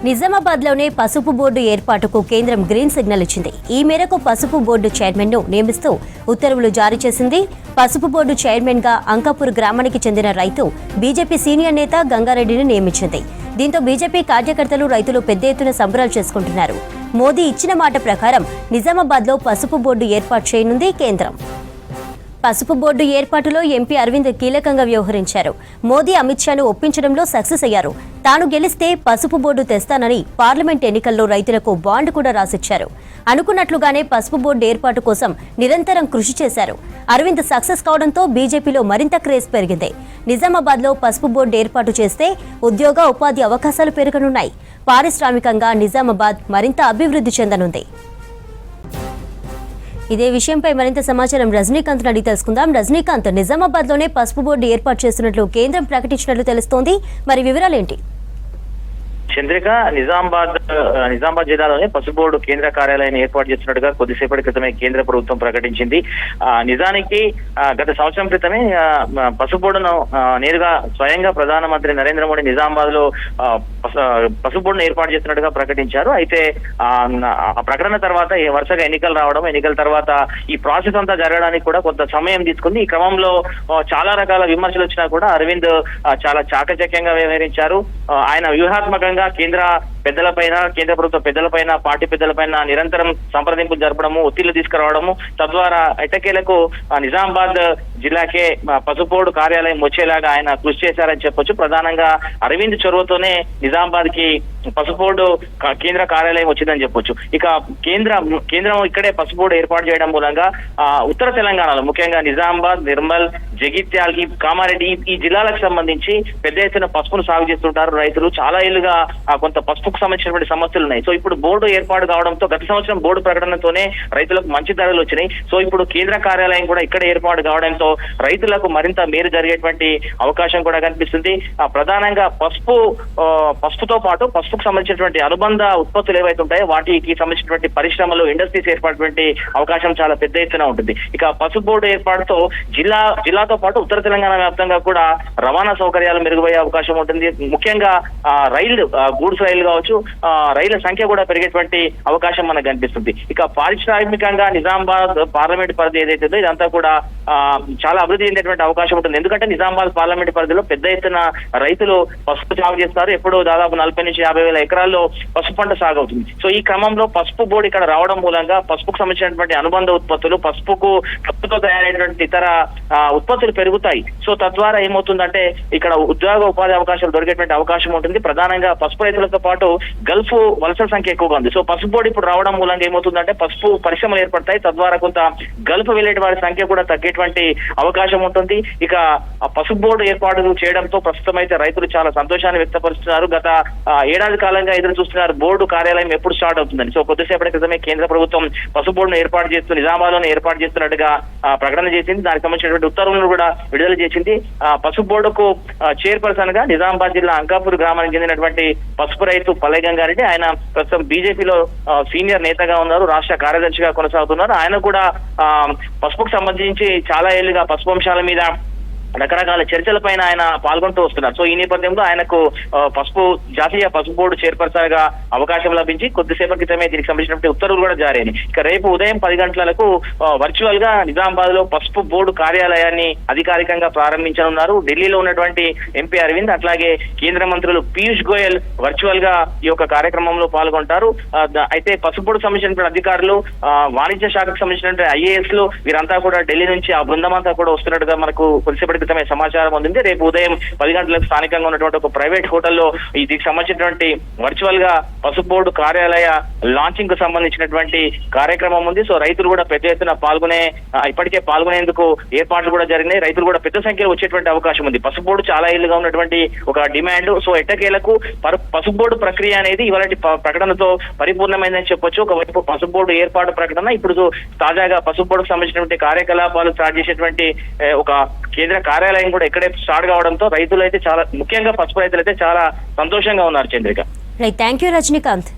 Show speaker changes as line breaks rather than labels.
నిజామాబాద్ లోనే పసుపు బోర్డు ఏర్పాటుకు కేంద్రం గ్రీన్ సిగ్నల్ ఇచ్చింది. ఈ మేరకు పసుపు బోర్డు చైర్మన్ ను నియమిస్తూ ఉత్తర్వులు జారీ చేసింది. పసుపు బోర్డు చైర్మన్ గా అంకాపూర్ గ్రామానికి చెందిన రైతు బీజేపీ సీనియర్ నేత గంగారెడ్డిని నియమించింది. దీంతో బీజేపీ కార్యకర్తలు రైతులు పెద్ద ఎత్తున సంబరాలు చేసుకుంటున్నారు. మోదీ ఇచ్చిన మాట ప్రకారం నిజామాబాద్ లో పసుపు బోర్డు ఏర్పాటు చేయనుంది కేంద్రం. పసుపు బోర్డు ఏర్పాటులో ఎంపీ అరవింద్ కీలకంగా వ్యవహరించారు. మోదీ అమిత్ షాను ఒప్పించడంలో సక్సెస్ అయ్యారు. తాను గెలిస్తే పసుపు బోర్డు తెస్తానని పార్లమెంట్ ఎన్నికల్లో రైతులకు బాండ్ కూడా రాసిచ్చారు. అనుకున్నట్లుగానే పసుపు బోర్డు ఏర్పాటు కోసం నిరంతరం కృషి చేశారు. అరవింద్ సక్సెస్ కావడంతో బీజేపీలో మరింత క్రేజ్ పెరిగింది. నిజామాబాద్ లో పసుపు బోర్డు ఏర్పాటు చేస్తే ఉద్యోగ ఉపాధి అవకాశాలు పెరగనున్నాయి. పారిశ్రామికంగా నిజామాబాద్ మరింత అభివృద్ధి చెందనుంది. ఇదే విషయంపై మరింత సమాచారం రజనీకాంత్ అడిగి తెలుసుకుందాం. రజనీకాంత్, నిజామాబాద్ లోనే పసుపు బోర్డు ఏర్పాటు చేస్తున్నట్లు కేంద్రం ప్రకటించినట్లు తెలుస్తోంది. మరి వివరాలేంటి?
చంద్రిక, నిజామాబాద్ జిల్లాలోనే పసుపు బోర్డు కేంద్ర కార్యాలయాన్ని ఏర్పాటు చేస్తున్నట్టుగా కొద్దిసేపటి క్రితమే కేంద్ర ప్రభుత్వం ప్రకటించింది. నిజానికి గత సంవత్సరం క్రితమే పసుపు బోర్డును నేరుగా స్వయంగా ప్రధానమంత్రి నరేంద్ర మోడీ నిజామాబాద్ లో పసుపు బోర్డును ఏర్పాటు చేస్తున్నట్టుగా ప్రకటించారు. అయితే ఆ ప్రకటన తర్వాత వరుసగా ఎన్నికలు రావడం, ఎన్నికల తర్వాత ఈ ప్రాసెస్ అంతా జరగడానికి కూడా కొంత సమయం తీసుకుంది. ఈ క్రమంలో చాలా రకాల విమర్శలు వచ్చినా కూడా అరవింద్ చాలా చాకచక్యంగా వ్యవహరించారు. ఆయన వ్యూహాత్మకంగా కేంద్ర పెద్దలపైన, కేంద్ర ప్రభుత్వ పెద్దలపైన, పార్టీ పెద్దలపైన నిరంతరం సంప్రదింపులు జరపడము, ఒత్తిళ్లు తీసుకురావడము, తద్వారా ఎట్టకేలకు నిజామాబాద్ జిల్లాకే పసుపు బోర్డు కార్యాలయం వచ్చేలాగా ఆయన కృషి చేశారని చెప్పొచ్చు. ప్రధానంగా అరవింద్ చొరవతోనే నిజామాబాద్ కి పసుపు బోర్డు కేంద్ర కార్యాలయం వచ్చిందని చెప్పొచ్చు. ఇక కేంద్రం ఇక్కడే పసుపు బోర్డు ఏర్పాటు చేయడం మూలంగా ఉత్తర తెలంగాణలో ముఖ్యంగా నిజామాబాద్, నిర్మల్, జగిత్యాల్, కామారెడ్డి ఈ జిల్లాలకు సంబంధించి పెద్ద ఎత్తున పసుపును సాగు చేస్తుంటారు రైతులు. చాలా ఏళ్లుగా కొంత పసుపుకు సంబంధించినటువంటి సమస్యలు ఉన్నాయి. సో ఇప్పుడు బోర్డు ఏర్పాటు కావడంతో గత సంవత్సరం బోర్డు ప్రకటనతోనే రైతులకు మంచి ధరలు వచ్చినాయి. సో ఇప్పుడు కేంద్ర కార్యాలయం కూడా ఇక్కడ ఏర్పాటు కావడంతో రైతులకు మరింత మేలు జరిగేటువంటి అవకాశం కూడా కనిపిస్తుంది. ప్రధానంగా పసుపుతో పాటు పసుపుకు సంబంధించినటువంటి అనుబంధ ఉత్పత్తులు ఏవైతే ఉంటాయో వాటికి సంబంధించినటువంటి పరిశ్రమలు, ఇండస్ట్రీస్ ఏర్పాటు అవకాశం చాలా పెద్ద ఎత్తున ఉంటుంది. ఇక పసుపు బోర్డు ఏర్పాటుతో జిల్లాతో పాటు ఉత్తర తెలంగాణ వ్యాప్తంగా కూడా రవాణా సౌకర్యాలు మెరుగుపడే అవకాశం ఉంటుంది. ముఖ్యంగా గూడ్స్ రైలు కావచ్చు, రైళ్ల సంఖ్య కూడా పెరిగేటువంటి అవకాశం మనకు కనిపిస్తుంది. ఇక పారిశ్రామికంగా నిజామాబాద్ పార్లమెంట్ పరిధి ఏదైతుందో ఇదంతా కూడా చాలా అభివృద్ధి చెందేటువంటి అవకాశం ఉంటుంది. ఎందుకంటే నిజామాబాద్ పార్లమెంట్ పరిధిలో పెద్ద ఎత్తున రైతులు పసుపు సాగు చేస్తారు. ఎప్పుడు దాదాపు 40 నుంచి 50 వేల ఎకరాల్లో పసుపు పంట సాగు అవుతుంది. సో ఈ క్రమంలో పసుపు బోర్డు ఇక్కడ రావడం మూలంగా పసుపుకు సంబంధించినటువంటి అనుబంధ ఉత్పత్తులు, పసుపుతో తయారైనటువంటి ఇతర ఉత్పత్తులు పెరుగుతాయి. సో తద్వారా ఏమవుతుందంటే ఇక్కడ ఉద్యోగ ఉపాధి అవకాశాలు దొరికేటువంటి అవకాశం ఉంటుంది. ప్రధానంగా పసుపు రైతులతో పాటు గల్ఫ్ వలసల సంఖ్య ఎక్కువగా ఉంది. సో పసుపు బోర్డు ఇప్పుడు రావడం మూలంగా ఏమవుతుందంటే పసుపు పరిశ్రమలు ఏర్పడతాయి. తద్వారా కొంత గల్ఫ్ వెళ్లే వారి సంఖ్య కూడా తగ్గేటువంటి అవకాశం ఉంటుంది. ఇక పసుపు బోర్డు ఏర్పాటు చేయడంతో ప్రస్తుతం అయితే రైతులు చాలా సంతోషాన్ని వ్యక్తపరుస్తున్నారు. గత ఏడాది కాలంగా ఎదురు చూస్తున్నారు బోర్డు కార్యాలయం ఎప్పుడు స్టార్ట్ అవుతుందని. సో కొద్దిసేపటి క్రితమే కేంద్ర ప్రభుత్వం పసుపు బోర్డును ఏర్పాటు చేస్తూ నిజామాబాద్ లోనే ఏర్పాటు చేస్తున్నట్టుగా ప్రకటన చేసింది. దానికి సంబంధించినటువంటి ఉత్తర్వులను కూడా విడుదల చేసింది. పసుపు బోర్డుకు చైర్పర్సన్ గా నిజామాబాద్ జిల్లా అంకాపూర్ గ్రామానికి చెందినటువంటి పసుపు రైతు పల్లె గంగారెడ్డి, ఆయన ప్రస్తుతం బీజేపీలో సీనియర్ నేతగా ఉన్నారు, రాష్ట్ర కార్యదర్శిగా కొనసాగుతున్నారు. ఆయన కూడా పసుపుకు సంబంధించి చాలా ఏళ్లుగా పసుపు అంశాల మీద రకరకాల చర్చలపైన ఆయన పాల్గొంటూ వస్తున్నారు. సో ఈ నేపథ్యంలో ఆయనకు జాతీయ పసుపు బోర్డు చైర్పర్సన్ గా అవకాశం లభించి కొద్దిసేపటి క్రితమే దీనికి సంబంధించిన ఉత్తర్వులు కూడా జారీ అయినాయి. ఇక రేపు ఉదయం 10 గంటలకు వర్చువల్ గా నిజామాబాద్ లో పసుపు బోర్డు కార్యాలయాన్ని అధికారికంగా ప్రారంభించనున్నారు. ఢిల్లీలో ఉన్నటువంటి ఎంపీ అరవింద్, అట్లాగే కేంద్ర మంత్రులు పీయూష్ గోయల్ వర్చువల్ గా ఈ యొక్క కార్యక్రమంలో పాల్గొంటారు. అయితే పసుపు బోర్డుకు సంబంధించినటువంటి అధికారులు, వాణిజ్య శాఖకు సంబంధించినటువంటి IAS లు వీరంతా కూడా ఢిల్లీ నుంచి ఆ బృందం అంతా కూడా వస్తున్నట్టుగా మనకు కొద్దిసేపటి క్రితమే సమాచారం ఉంది. రేపు ఉదయం 10 గంటలకు స్థానికంగా ఉన్నటువంటి ఒక ప్రైవేట్ హోటల్లో దీనికి సంబంధించినటువంటి వర్చువల్ గా పసుపు బోర్డు కార్యాలయ లాంచింగ్ కు సంబంధించినటువంటి కార్యక్రమం ఉంది. సో రైతులు కూడా పెద్ద ఎత్తున ఇప్పటికే పాల్గొనేందుకు ఏర్పాట్లు కూడా జరిగినాయి. రైతులు కూడా పెద్ద సంఖ్యలో వచ్చేటువంటి అవకాశం ఉంది. పసుపు బోర్డు చాలా ఏళ్లుగా ఉన్నటువంటి ఒక డిమాండ్. సో ఎట్టకేలకు పసుపు బోర్డు ప్రక్రియ అనేది ఇవాళ ప్రకటనతో పరిపూర్ణమైందని చెప్పొచ్చు. ఒకవైపు పసుపు బోర్డు ఏర్పాటు ప్రకటన, ఇప్పుడు తాజాగా పసుపు బోర్డుకు సంబంధించినటువంటి కార్యకలాపాలు స్టార్ట్ చేసేటువంటి ఒక కేంద్ర కార్యాలయం కూడా ఇక్కడే స్టార్ట్ కావడంతో రైతులు అయితే ముఖ్యంగా పసుపు రైతులు అయితే చాలా సంతోషంగా ఉన్నారు. Chandrika,
thank you Rajinikanth.